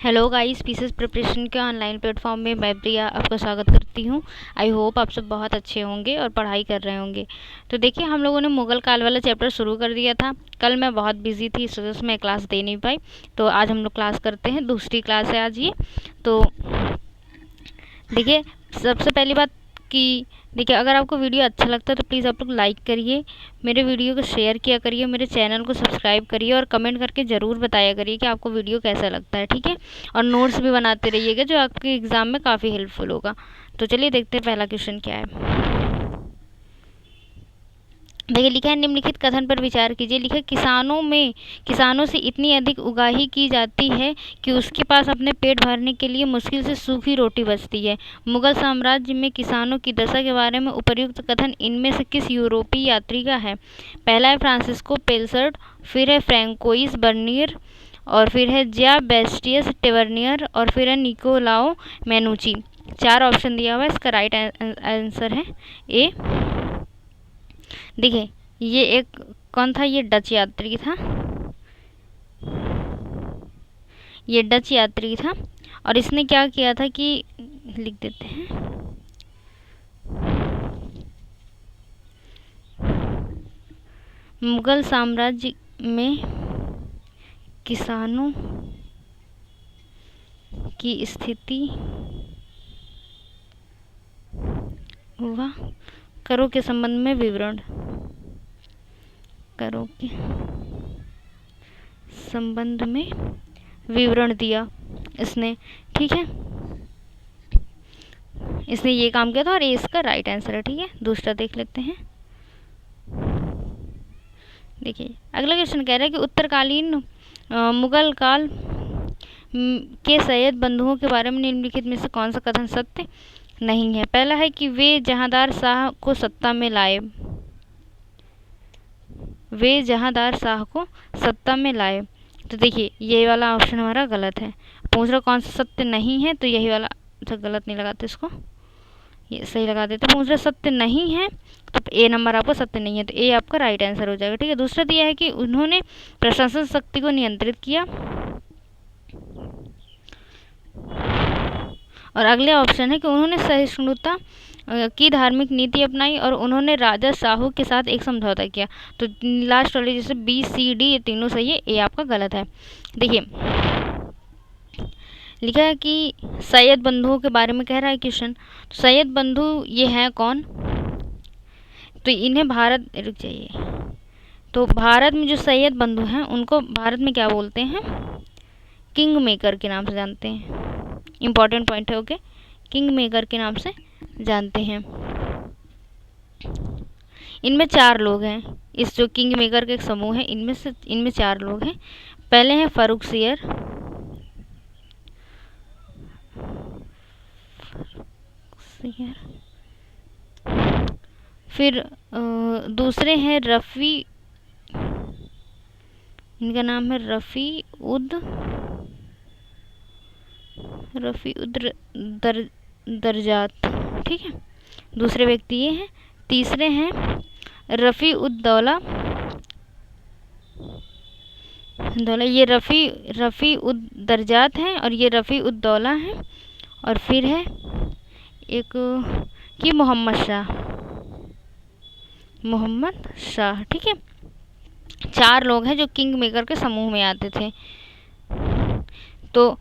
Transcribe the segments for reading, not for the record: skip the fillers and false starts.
Hello guys, pieces preparation के online platform में मैं प्रिया आपका स्वागत करती हूँ। आई होप आप सब बहुत अच्छे होंगे और पढ़ाई कर रहे होंगे। तो देखिए, हम लोगों ने मुगल काल वाला चैप्टर शुरू कर दिया था। कल मैं बहुत बिजी थी, इस वजह से मैं क्लास दे नहीं पाई। तो आज हम लोग क्लास करते हैं, दूसरी क्लास है आज ये। तो देखिए, सबसे पहली बात कि देखिए, अगर आपको वीडियो अच्छा लगता है तो प्लीज़ आप लोग लाइक करिए, मेरे वीडियो को शेयर किया करिए, मेरे चैनल को सब्सक्राइब करिए और कमेंट करके ज़रूर बताया करिए कि आपको वीडियो कैसा लगता है, ठीक है। और नोट्स भी बनाते रहिएगा, जो आपके एग्ज़ाम में काफ़ी हेल्पफुल होगा। तो चलिए देखते हैं पहला क्वेश्चन क्या है। देखिए, लिखा है निम्नलिखित कथन पर विचार कीजिए। लिखा है किसानों से इतनी अधिक उगाही की जाती है कि उसके पास अपने पेट भरने के लिए मुश्किल से सूखी रोटी बचती है। मुगल साम्राज्य में किसानों की दशा के बारे में उपर्युक्त कथन इनमें से किस यूरोपीय यात्री का है? पहला है फ्रांसिस्को पेलसर्ट, फिर है फ्रैंकोइस बर्नियर, और फिर है जिया बेस्टियस टेवर्नियर, और फिर है निकोलाओ मेनुची। 4 ऑप्शन दिया हुआ है, इसका राइट आंसर है ए। देखिए, ये एक कौन था? ये डच यात्री था। ये डच यात्री था और इसने क्या किया था कि लिख देते हैं, मुगल साम्राज्य में किसानों की स्थिति व करों के संबंध में विवरण, करों के संबंध में विवरण दिया इसने, ठीक है। इसने ये काम किया था और ये इसका राइट आंसर है, ठीक है। दूसरा देख लेते हैं। देखिए, अगला क्वेश्चन कह रहा है कि उत्तरकालीन मुगल काल के सैयद बंधुओं के बारे में निम्नलिखित में से कौन सा कथन सत्य नहीं है? पहला है कि वे जहांदार शाह को सत्ता में लाए। वे जहांदार शाह को सत्ता में लाए। तो देखिए, ये वाला ऑप्शन हमारा गलत है। पूछ रहा कौन सा सत्य नहीं है, तो यही वाला। अच्छा, गलत नहीं लगाते इसको, ये सही लगा देते। पूछ रहा सत्य नहीं है, तो ए नंबर आपका सत्य नहीं है, तो ए आपका राइट आंसर हो जाएगा, ठीक है। दूसरा दिया है कि उन्होंने प्रशासन शक्ति को नियंत्रित किया, और अगले ऑप्शन है कि उन्होंने सहिष्णुता की धार्मिक नीति अपनाई और उन्होंने राजा शाहू के साथ एक समझौता किया। तो लास्ट वाले जैसे बी सी डी ये तीनों सही है, ए आपका गलत है। देखिए, लिखा है कि सैयद बंधुओं के बारे में कह रहा है क्वेश्चन। तो सैयद बंधु ये हैं कौन? तो इन्हें भारत, रुक जाइए, तो भारत में जो सैयद बंधु हैं उनको भारत में क्या बोलते हैं? किंग मेकर के नाम से जानते हैं। इम्पॉर्टेंट पॉइंट है, ओके। किंग मेकर के नाम से जानते हैं। इनमें 4 लोग हैं, इस जो किंग मेकर का एक समूह है, इनमें 4 लोग हैं। पहले हैं फरुखसियर, फिर दूसरे हैं रफ़ी, इनका नाम है रफ़ी उद दरजात, ठीक है। दूसरे व्यक्ति ये हैं। तीसरे हैं रफ़ी उद दौला, ये रफ़ी उद दरजात हैं और ये रफ़ी उद दौला हैं। और फिर है एक कि मोहम्मद शाह, ठीक है। 4 लोग हैं जो किंग मेकर के समूह में आते थे। तो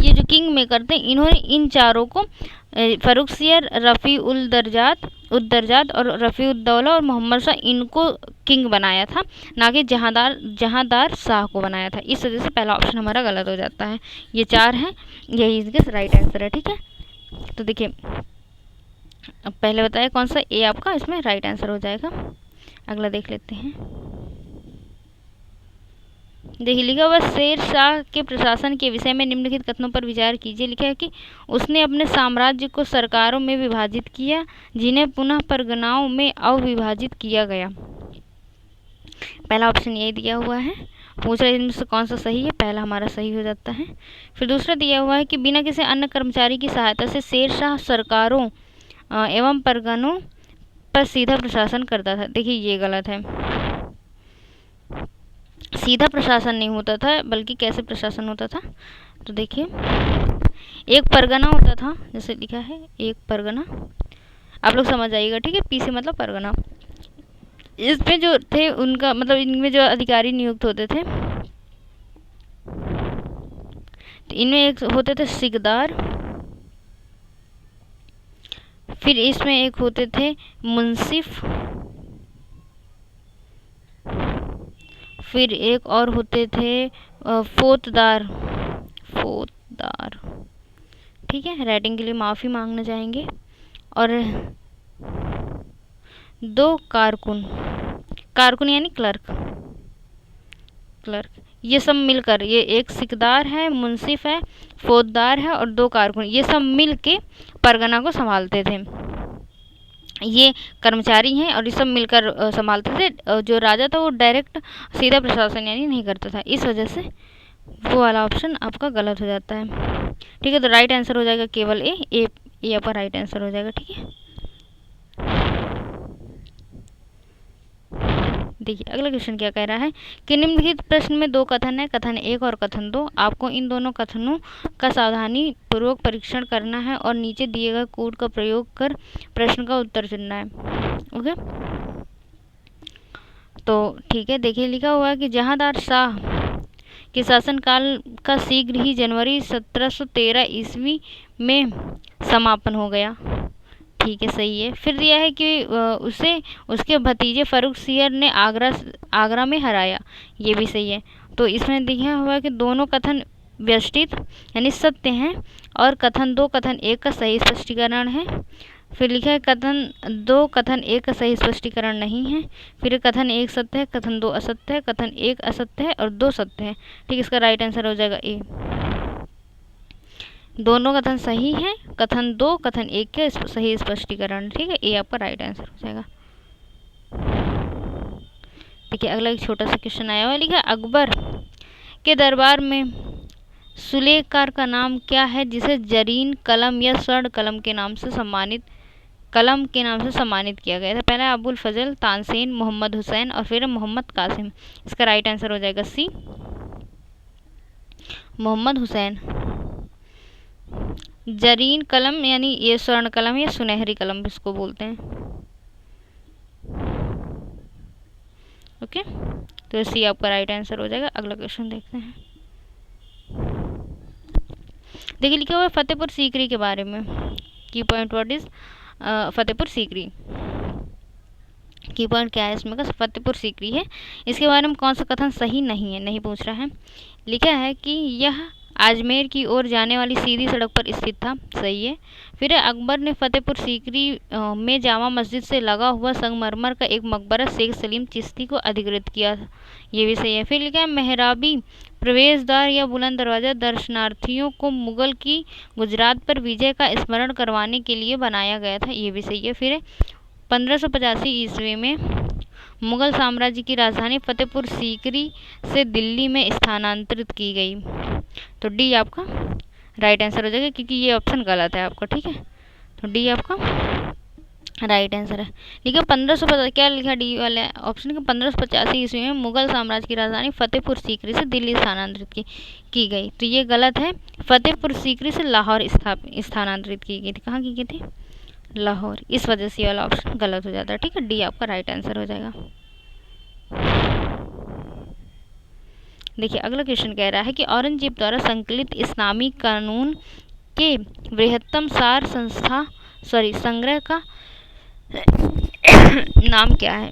ये जो किंग मेकर थे, इन्होंने इन 4 को फरुखसियर, रफ़ी उल दरजात और रफ़ी उद दौला और मोहम्मद शाह, इनको किंग बनाया था, ना कि जहांदार शाह को बनाया था। इस वजह से पहला ऑप्शन हमारा गलत हो जाता है। ये 4 हैं, यही इसका राइट आंसर है, ठीक है। तो देखिए, अब पहले बताया कौन सा, ए आपका इसमें राइट आंसर हो जाएगा। अगला देख लेते हैं। देखिए, लिखा हुआ शेर शाह के प्रशासन के विषय में निम्नलिखित कथनों पर विचार कीजिए। लिखा है कि उसने अपने साम्राज्य को सरकारों में विभाजित किया, जिन्हें पुनः परगनाओं में अविभाजित किया गया। पहला ऑप्शन ये दिया हुआ है। पूछ रहा है इनमें से कौन सा सही है? पहला हमारा सही हो जाता है। फिर दूसरा दिया हुआ है कि बिना किसी अन्य कर्मचारी की सहायता से शेर शाह सरकारों एवं परगनों पर सीधा प्रशासन करता था। देखिए, ये गलत है। सीधा प्रशासन नहीं होता था, बल्कि कैसे प्रशासन होता था। तो देखिए, एक परगना होता था, जैसे लिखा है एक परगना, आप लोग समझ जाइएगा, ठीक है। पी से मतलब परगना। इसमें जो थे उनका मतलब, इनमें जो अधिकारी नियुक्त होते थे, तो इनमें एक होते थे सिकदार, फिर इसमें एक होते थे मुंसिफ, फिर एक और होते थे फौतदार। फौतदार, ठीक है। राइटिंग के लिए माफ़ी मांगना चाहेंगे। और दो कारकुन, कारकुन यानी क्लर्क, क्लर्क, ये सब मिलकर, ये एक सिकदार है, मुंसिफ है, फौजदार है और दो कारकुन, ये सब मिल के परगना को संभालते थे। ये कर्मचारी हैं और ये सब मिलकर संभालते थे। जो राजा था वो डायरेक्ट सीधा प्रशासन यानी नहीं करता था, इस वजह से वो वाला ऑप्शन आपका गलत हो जाता है, ठीक है। तो राइट आंसर हो जाएगा केवल ए आपका राइट आंसर हो जाएगा, ठीक है। देखिए अगला क्वेश्चन क्या कह रहा है कि निम्नलिखित प्रश्न में दो कथन है, कथन 1 और कथन 2। आपको इन दोनों कथनों का सावधानी पूर्वक परीक्षण करना है और नीचे दिए गए कोड का प्रयोग कर प्रश्न का उत्तर चुनना है। ओके, तो ठीक है। देखिए लिखा हुआ है कि जहांदार शाह के शासनकाल का शीघ्र ही जनवरी 1713 ईस्वी में समापन हो गया, ठीक है, सही है। फिर दिया है कि उसे उसके भतीजे फर्रुख सियर ने आगरा में हराया, ये भी सही है। तो इसमें दिया हुआ है कि दोनों कथन व्यष्टित यानी सत्य हैं और कथन 2 कथन 1 का सही स्पष्टीकरण है। फिर लिखा है कथन 2 कथन 1 का सही स्पष्टीकरण नहीं है। फिर कथन 1 सत्य है, कथन 2 असत्य है, कथन 1 असत्य है और 2 सत्य है, ठीक। इसका राइट आंसर हो जाएगा ए। दोनों कथन सही हैं, कथन 2 कथन 1 के सही स्पष्टीकरण, ठीक है। ए आपका राइट आंसर हो जाएगा। देखिए अगला एक छोटा सा क्वेश्चन आया हुआ है, लिखा अकबर के दरबार में सुलेखकार का नाम क्या है जिसे जरीन कलम या स्वर्ण कलम के नाम से सम्मानित किया गया था। पहला अबुल फजल, तानसेन, मोहम्मद हुसैन और फिर मोहम्मद कासिम। इसका राइट आंसर हो जाएगा सी, मोहम्मद हुसैन। जरीन कलम यानी ये स्वर्ण कलम या सुनहरी कलम इसको बोलते हैं, ओके। तो सी आपका राइट आंसर हो जाएगा। अगला क्वेश्चन देखते हैं। देखिए लिखा हुआ है फतेहपुर सीकरी के बारे में, की point what is Fatehpur Sikri. की पॉइंट क्या है इसमें का, फतेहपुर सीकरी है, इसके बारे में कौन सा कथन सही नहीं है, नहीं पूछ रहा है। लिखा है कि यह आजमेर की ओर जाने वाली सीधी सड़क पर स्थित था, सही है। फिर अकबर ने फतेहपुर सीकरी में जामा मस्जिद से लगा हुआ संगमरमर का एक मकबरा शेख सलीम चिश्ती को अधिकृत किया था, ये भी सही है। फिर लिखा है मेहराबी प्रवेश द्वार या बुलंद दरवाज़ा दर्शनार्थियों को मुगल की गुजरात पर विजय का स्मरण करवाने के लिए बनाया गया था, ये भी सही है। फिर 1585 ईस्वी में मुगल साम्राज्य की राजधानी फतेहपुर सीकरी से दिल्ली में स्थानांतरित की गई, तो डी आपका राइट आंसर हो जाएगा, क्योंकि ये ऑप्शन गलत है आपका, ठीक है। तो डी आपका राइट आंसर है। लिखा 1550, क्या लिखा डी वाले ऑप्शन के 1585 ईस्वी में मुगल साम्राज्य की राजधानी फतेहपुर सीकरी से दिल्ली स्थानांतरित की गई, तो ये गलत है। फतेहपुर सीकरी से लाहौर स्थानांतरित की गई थी। कहाँ की गई थी, लाहौर, इस वजह से ये वाला ऑप्शन गलत हो जाता है, ठीक है। डी आपका राइट आंसर हो जाएगा। देखिए अगला क्वेश्चन कह रहा है कि औरंगजेब द्वारा संकलित इस्लामी कानून के बृहत्तम सार संग्रह का नाम क्या है।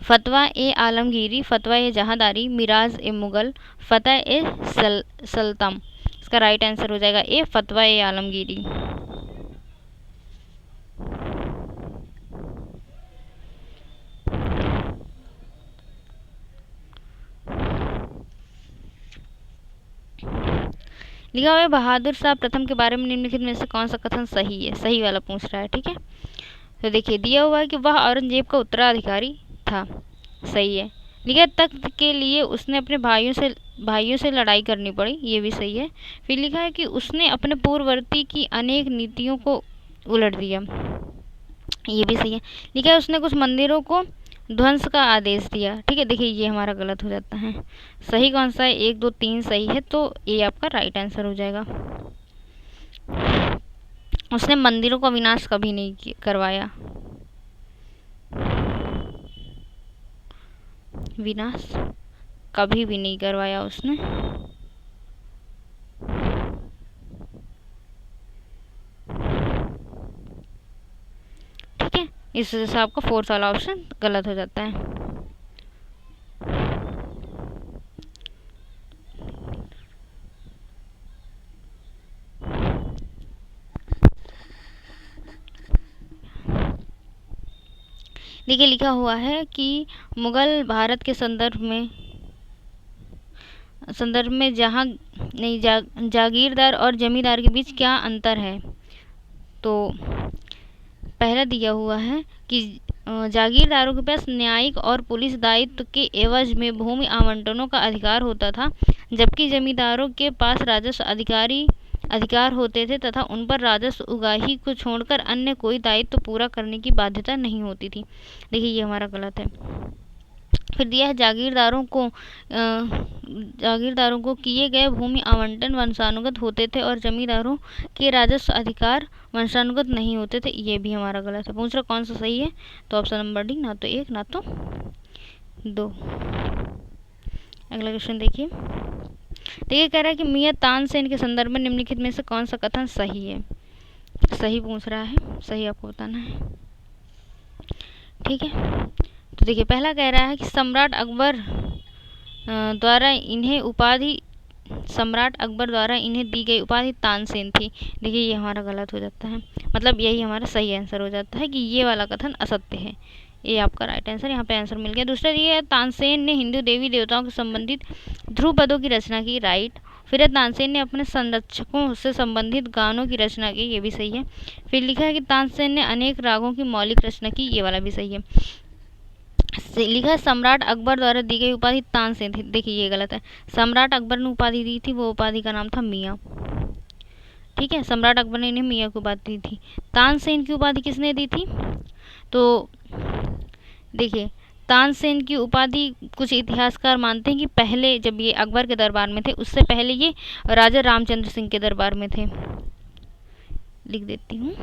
फतवा ए आलमगीरी, फतवा ए जहांदारी, मिराज ए मुगल, फतह ए सल्तम। इसका राइट आंसर हो जाएगा ए, फतवा ए आलमगीरी। लिखा हुआ है बहादुर शाह प्रथम के बारे में निम्नलिखित में से कौन सा कथन सही है, सही वाला पूछ रहा है, ठीक है। तो देखिए दिया हुआ है कि वह औरंगजेब का उत्तराधिकारी था, सही है। लिखा है तख्त के लिए उसने अपने भाइयों से लड़ाई करनी पड़ी, ये भी सही है। फिर लिखा है कि उसने अपने पूर्ववर्ती की अनेक नीतियों को उलट दिया, ये भी सही है। लिखा है उसने कुछ मंदिरों को ध्वंस का आदेश दिया। ठीक है, देखिए ये हमारा गलत हो जाता है। सही कौन सा है? 1 2 3 सही है, तो ये आपका राइट आंसर हो जाएगा। उसने मंदिरों का विनाश कभी नहीं करवाया। विनाश कभी भी नहीं करवाया उसने। ठीक है, इस वजह से आपका फोर्थ वाला ऑप्शन गलत हो जाता है। देखिए लिखा हुआ है कि मुगल भारत के संदर्भ में जहाँ नहीं जागीरदार और जमींदार के बीच क्या अंतर है। तो पहला दिया हुआ है कि जागीरदारों के पास न्यायिक और पुलिस दायित्व के एवज में भूमि आवंटनों का अधिकार होता था, जबकि जमींदारों के पास राजस्व अधिकार होते थे तथा उन पर राजस्व उगाही को छोड़कर अन्य कोई दायित्व पूरा करने की बाध्यता नहीं होती थी। देखिए ये हमारा गलत है। फिर दिया है जागीरदारों को किए गए भूमि आवंटन वंशानुगत होते थे और जमींदारों के राजस्व अधिकार वंशानुगत नहीं होते थे। ये भी हमारा गलत है। पूछ रहा कौन सा सही है, तो ऑप्शन नंबर डी, ना तो 1 ना तो 2। अगला क्वेश्चन देखिए कह रहा है कि मियां तानसेन के संदर्भ में निम्नलिखित में से कौन सा कथन सही है। सही पूछ रहा है, सही आपको बताना है। ठीक है, तो देखिए पहला कह रहा है कि सम्राट अकबर द्वारा इन्हें दी गई उपाधि तानसेन थी। देखिए ये हमारा गलत हो जाता है, मतलब यही हमारा सही आंसर हो जाता है कि ये वाला कथन असत्य है। ये आपका राइट आंसर, यहाँ पे आंसर मिल गया। दूसरा ये तानसेन ने हिंदू देवी देवताओं के संबंधित ध्रुपदों की रचना की, राइट। फिर तानसेन ने अपने संरक्षकों से संबंधित गानों की रचना की, ये भी सही है। फिर लिखा है कि तानसेन ने अनेक रागों की मौलिक रचना की, ये वाला भी सही है। लिखा है सम्राट अकबर द्वारा दी गई उपाधि तानसेन थी। देखिए ये गलत है। सम्राट अकबर ने उपाधि दी थी, वो उपाधि का नाम था मियाँ। ठीक है, सम्राट अकबर ने इन्हें मियाँ की उपाधि दी थी। तानसेन की उपाधि किसने दी थी? तो देखिए तानसेन की उपाधि कुछ इतिहासकार मानते हैं कि पहले जब ये अकबर के दरबार में थे, उससे पहले ये राजा रामचंद्र सिंह के दरबार में थे। लिख देती हूँ,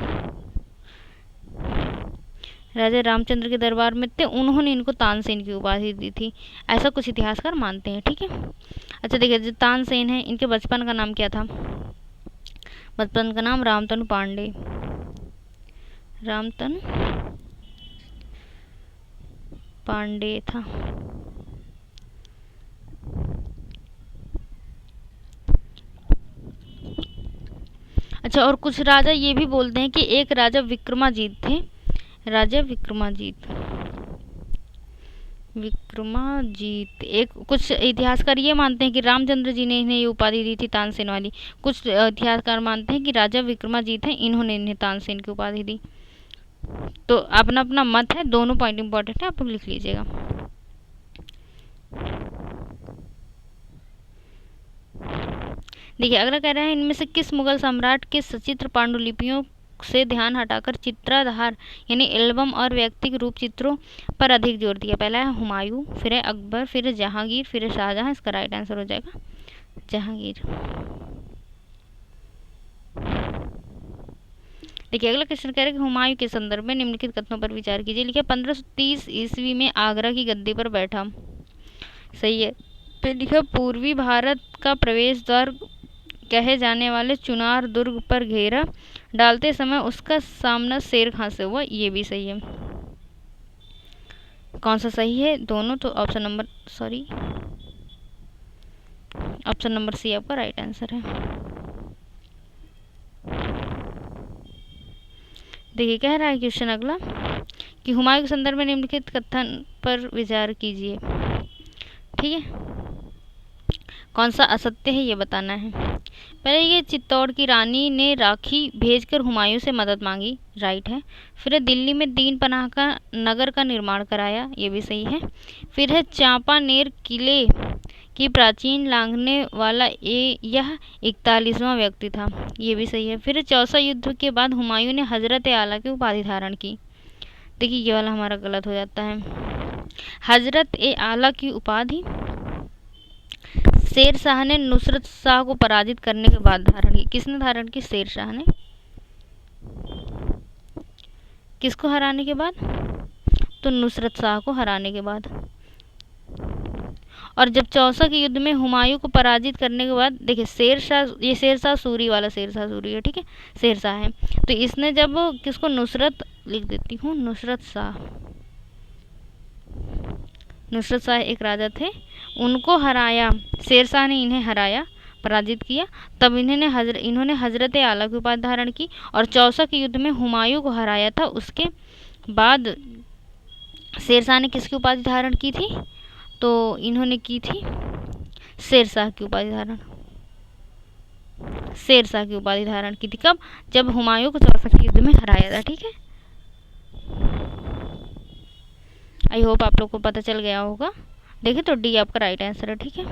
राजा रामचंद्र के दरबार में थे, उन्होंने इनको तानसेन की उपाधि दी थी, ऐसा कुछ इतिहासकार मानते हैं। ठीक है, अच्छा देखिए जो तानसेन है इनके बचपन का नाम क्या था? बचपन का नाम रामतनु पांडे, रामतनु पांडे था। अच्छा, और कुछ राजा ये भी बोलते हैं कि एक राजा विक्रमाजीत थे, राजा विक्रमाजीत। एक कुछ इतिहासकार ये मानते हैं कि रामचंद्र जी ने इन्हें ये उपाधि दी थी तानसेन वाली। कुछ इतिहासकार मानते हैं कि राजा विक्रमाजीत हैं, इन्होंने इन्हें तानसेन की उपाधि दी। तो अपना अपना मत है, दोनों पॉइंट इंपॉर्टेंट है, आप लोग लिख लीजिएगा। देखिए अगला कह रहा है इनमें से किस मुगल सम्राट के सचित्र पांडुलिपियों से ध्यान हटाकर चित्राधार यानी एल्बम और व्यक्तिगत रूप चित्रों पर अधिक जोर दिया? पहला है हुमायूं, फिर है अकबर, फिर है जहांगीर, फिर है शाहजहां। इसका राइट आंसर हो जाएगा जहांगीर। देखिए अगला क्वेश्चन कह रहा है कि हुमायूं के संदर्भ में निम्नलिखित कथनों पर विचार कीजिए। लिखिए 1530 ईस्वी में आगरा की गद्दी पर बैठा, सही है। फिर लिखा पूर्वी भारत का प्रवेश द्वार कहे जाने वाले चुनार दुर्ग पर घेरा डालते समय उसका सामना शेर खां से हुआ, ये भी सही है। कौन सा सही है? दोनों। तो ऑप्शन नंबर सी आपका राइट आंसर है। देखिए कह रहा है क्वेश्चन अगला कि हुमायूं के संदर्भ में निम्नलिखित कथन पर विचार कीजिए। ठीक है, कौन सा असत्य है ये बताना है। पहले ये चित्तौड़ की रानी ने राखी भेजकर हुमायूं से मदद मांगी, राइट है। फिर दिल्ली में दीन पनाह का नगर का निर्माण कराया, ये भी सही है। फिर है चांपानेर किले की प्राचीन लांघने वाला यह 41वां व्यक्ति था, ये भी सही है। फिर चौसा युद्ध के बाद हुमायूं ने हजरत आला की उपाधि धारण की। देखिए ये वाला हमारा गलत हो जाता है। हजरत ए आला की उपाधि शेर शाह ने नुसरत शाह को पराजित करने के बाद धारण की। किसने धारण की? शेर शाह ने। किसको हराने के बाद? तो नुसरत शाह को हराने के बाद। और जब चौसा के युद्ध में हुमायूं को पराजित करने के बाद, देखिए शेर शाह, ये शेर शाह सूरी वाला शेर शाह सूरी है, ठीक है, शेर शाह है। तो इसने जब किसको, नुसरत, लिख देती हूँ, नुसरत शाह, नुसरत शाह एक राजा थे, उनको हराया, शेर शाह ने इन्हें हराया, पराजित किया, तब इन्होंने हजरत आला की उपाधि धारण की। और चौसा के युद्ध में हुमायूं को हराया था, उसके बाद शेर शाह ने किसकी उपाधि धारण की थी? तो इन्होंने की थी शेर शाह की उपाधि धारण, शेर शाह की उपाधि धारण की थी। कब? जब हुमायूं को चौसा के युद्ध में हराया था, ठीक है। आई होप आप लोग को पता चल गया होगा। देखिए तो डी आपका राइट आंसर है, ठीक है।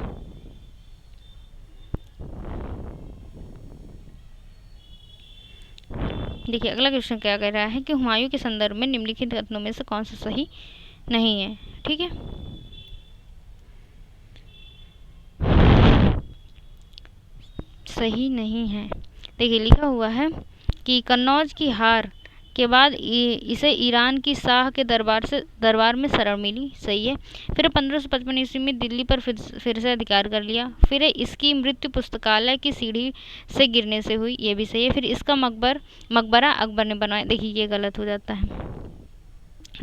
देखिए अगला क्वेश्चन क्या कह रहा है कि हुमायूं के संदर्भ में निम्नलिखित कथनों में से कौन सा सही नहीं है, ठीक है। सही नहीं है। देखिए लिखा हुआ है कि कन्नौज की हार के बाद इसे ईरान की शाह के दरबार में शरण मिली, सही है। फिर 1555 ईस्वी में दिल्ली पर फिर से अधिकार कर लिया। फिर इसकी मृत्यु पुस्तकालय की सीढ़ी से गिरने से हुई, ये भी सही है। फिर इसका मकबरा अकबर ने बनवाया, देखिए ये गलत हो जाता है,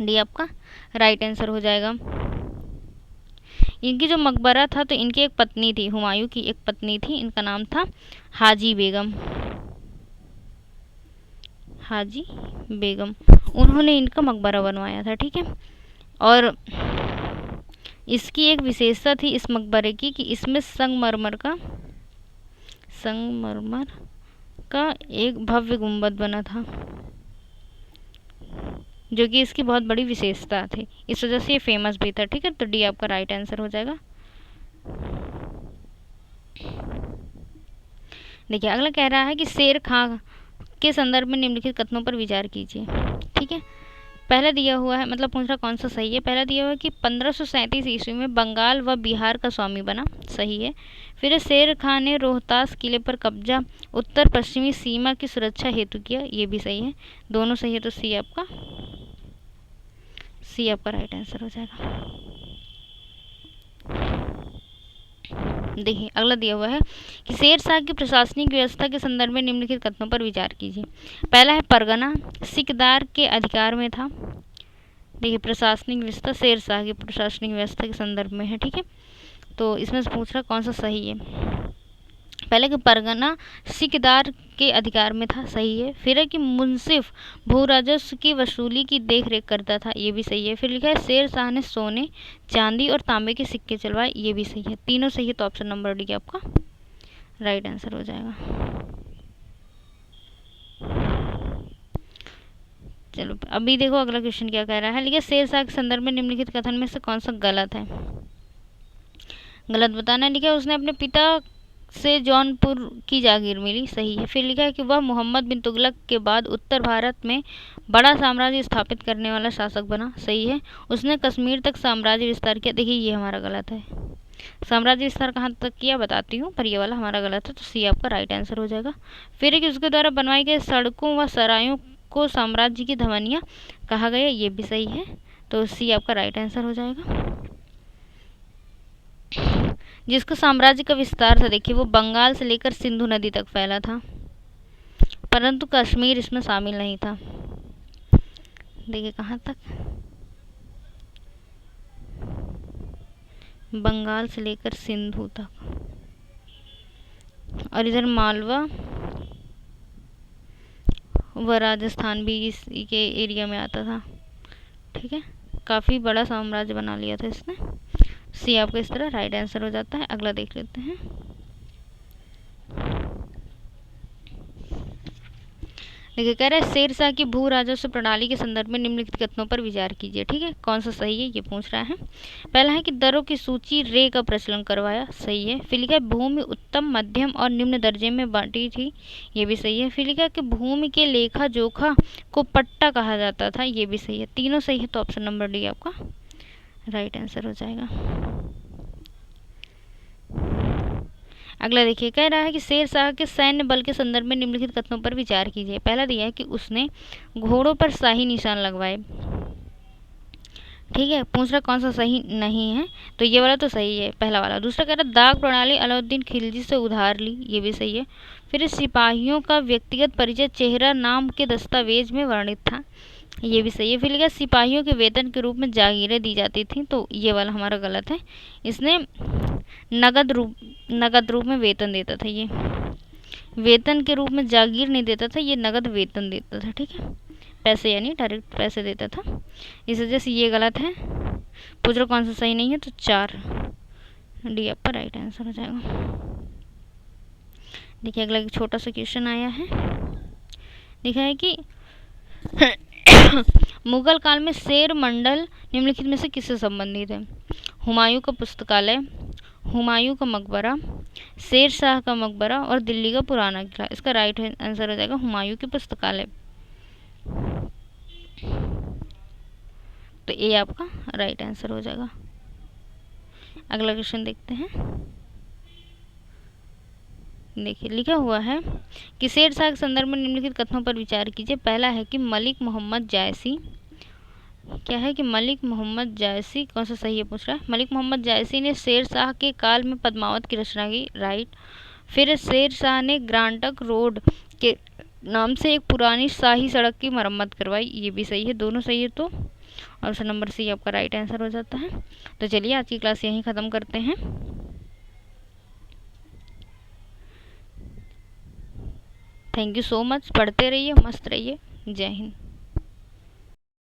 डी आपका राइट आंसर हो जाएगा। इनकी जो मकबरा था, तो इनकी एक पत्नी थी, हुमायूं की एक पत्नी थी, इनका नाम था हाजी बेगम, हाजी बेगम, उन्होंने इनका मकबरा बनवाया था, ठीक है। और इसकी एक विशेषता थी इस मकबरे की कि इसमें संगमरमर का एक भव्य गुंबद बना था, जो कि इसकी बहुत बड़ी विशेषता थी, इस वजह से ये फेमस भी था, ठीक है। तो डी आपका राइट आंसर हो जाएगा। देखिए अगला कह रहा है कि शेर खां के संदर्भ में निम्नलिखित कथनों पर विचार कीजिए, ठीक है। पहला दिया हुआ है, मतलब पूछ रहा कौन सा सही है। पहला दिया हुआ है कि 1537 ईस्वी में बंगाल व बिहार का स्वामी बना, सही है। फिर शेर खां ने रोहतास किले पर कब्जा उत्तर पश्चिमी सीमा की सुरक्षा हेतु किया, ये भी सही है, दोनों सही है। तो सी आपका राइट आंसर हो जाएगा। देखिए अगला दिया हुआ है कि शेर शाह की प्रशासनिक व्यवस्था के संदर्भ में निम्नलिखित कथनों पर विचार कीजिए। पहला है परगना सिकदार के अधिकार में था। देखिए प्रशासनिक व्यवस्था शेर शाह की प्रशासनिक व्यवस्था के संदर्भ में है, ठीक है। तो इसमें से पूछ रहा कौन सा सही है। पहले कि परगना सिकदार के अधिकार में था, सही है। फिर है कि मुंसिफ भू राजस्व की वसूली की देख रेख करता था, ये भी सही है। फिर लिखा है शेर शाह ने सोने चांदी और तांबे के सिक्के चलवाए, ये भी सही है, तीनों सही है। तो ऑप्शन नंबर डी आपका राइट आंसर हो जाएगा। चलो अभी देखो अगला क्वेश्चन क्या कह रहा है। लिखा शेर शाह के संदर्भ में निम्नलिखित कथन में से कौन सा गलत है, गलत बताना है। लिखा है उसने अपने पिता से जौनपुर की जागीर मिली, सही है। फिर लिखा है कि वह मोहम्मद बिन तुगलक के बाद उत्तर भारत में बड़ा साम्राज्य स्थापित करने वाला शासक बना, सही है। उसने कश्मीर तक साम्राज्य विस्तार किया, देखिए ये हमारा गलत है। साम्राज्य विस्तार कहाँ तक किया बताती हूँ, पर ये वाला हमारा गलत है, तो सी आपका राइट आंसर हो जाएगा। फिर है कि उसके द्वारा बनवाई गई सड़कों व सरायों को साम्राज्य की धमनियाँ कहा गया, ये भी सही है। तो सी आपका राइट आंसर हो जाएगा। जिसका साम्राज्य का विस्तार था, देखिए वो बंगाल से लेकर सिंधु नदी तक फैला था, परंतु कश्मीर इसमें शामिल नहीं था। देखिए कहाँ तक, बंगाल से लेकर सिंधु तक, और इधर मालवा व राजस्थान भी इसके एरिया में आता था, ठीक है। काफ़ी बड़ा साम्राज्य बना लिया था इसने। सी आपका इस तरह राइट आंसर हो जाता है। अगला देख लेते हैं। देखिए कह रहा है शेर शाह की भू राजस्व प्रणाली के संदर्भ में निम्नलिखित कथनों पर विचार कीजिए, ठीक है। कौन सा सही है ये पूछ रहा है। पहला है कि दरों की सूची रे का प्रचलन करवाया, सही है। फिर लिखा है भूमि उत्तम मध्यम और निम्न दर्जे में बांटी थी, ये भी सही है। फिर लिखा है कि भूमि के लेखा जोखा को पट्टा कहा जाता था, ये भी सही है, तीनों सही है। तो ऑप्शन नंबर डी आपका राइट आंसर हो जाएगा। अगला देखिए, कह रहा है कि शेर शाह के सैन्य बल के संदर्भ में निम्नलिखित कथनों पर विचार कीजिए। पहला दिया है कि उसने घोड़ों पर शाही निशान लगवाए। ठीक है, पूछ रहा कौन सा सही नहीं है, तो ये वाला तो सही है, पहला वाला। दूसरा कह रहा दाग प्रणाली अलाउद्दीन खिलजी से उधार ली, ये भी सही है। फिर सिपाहियों का व्यक्तिगत परिचय चेहरा नाम के दस्तावेज में वर्णित था, ये भी सही है। फिर लिखा सिपाहियों के वेतन के रूप में जागीरें दी जाती थी, तो ये वाला हमारा गलत है। इसने नगद रूप में वेतन देता था, ये वेतन के रूप में जागीर नहीं देता था, ये नगद वेतन देता था। ठीक है, पैसे यानी डायरेक्ट पैसे देता था, इस वजह से ये गलत है। पूछ रहा कौन सा सही नहीं है, तो 4 डी आपका राइट आंसर हो जाएगा। देखिए अगला एक छोटा सा क्वेश्चन आया है, लिखा है कि मुगल काल में शेर मंडल निम्नलिखित में से किससे संबंधित है? हुमायूं का पुस्तकालय, हुमायूं का मकबरा, शेर शाह का मकबरा और दिल्ली का पुराना किला। इसका राइट आंसर हो जाएगा हुमायूं की पुस्तकालय। तो ये आपका राइट आंसर हो जाएगा। अगला क्वेश्चन देखते हैं। देखिए लिखा हुआ है कि शेर शाह के संदर्भ में निम्नलिखित कथनों पर विचार कीजिए। पहला है कि मलिक मोहम्मद जायसी, क्या है कि मलिक मोहम्मद जायसी कौन सा सही है पूछ रहा है। मलिक मोहम्मद जायसी ने शेर शाह के काल में पद्मावत की रचना की, राइट। फिर शेर शाह ने ग्रांटक रोड के नाम से एक पुरानी शाही सड़क की मरम्मत करवाई, ये भी सही है, दोनों सही है, तो ऑप्शन नंबर सी आपका राइट आंसर हो जाता है। तो चलिए आज की क्लास यहीं ख़त्म करते हैं। थैंक यू सो मच, पढ़ते रहिए, मस्त रहिए, जय हिंद।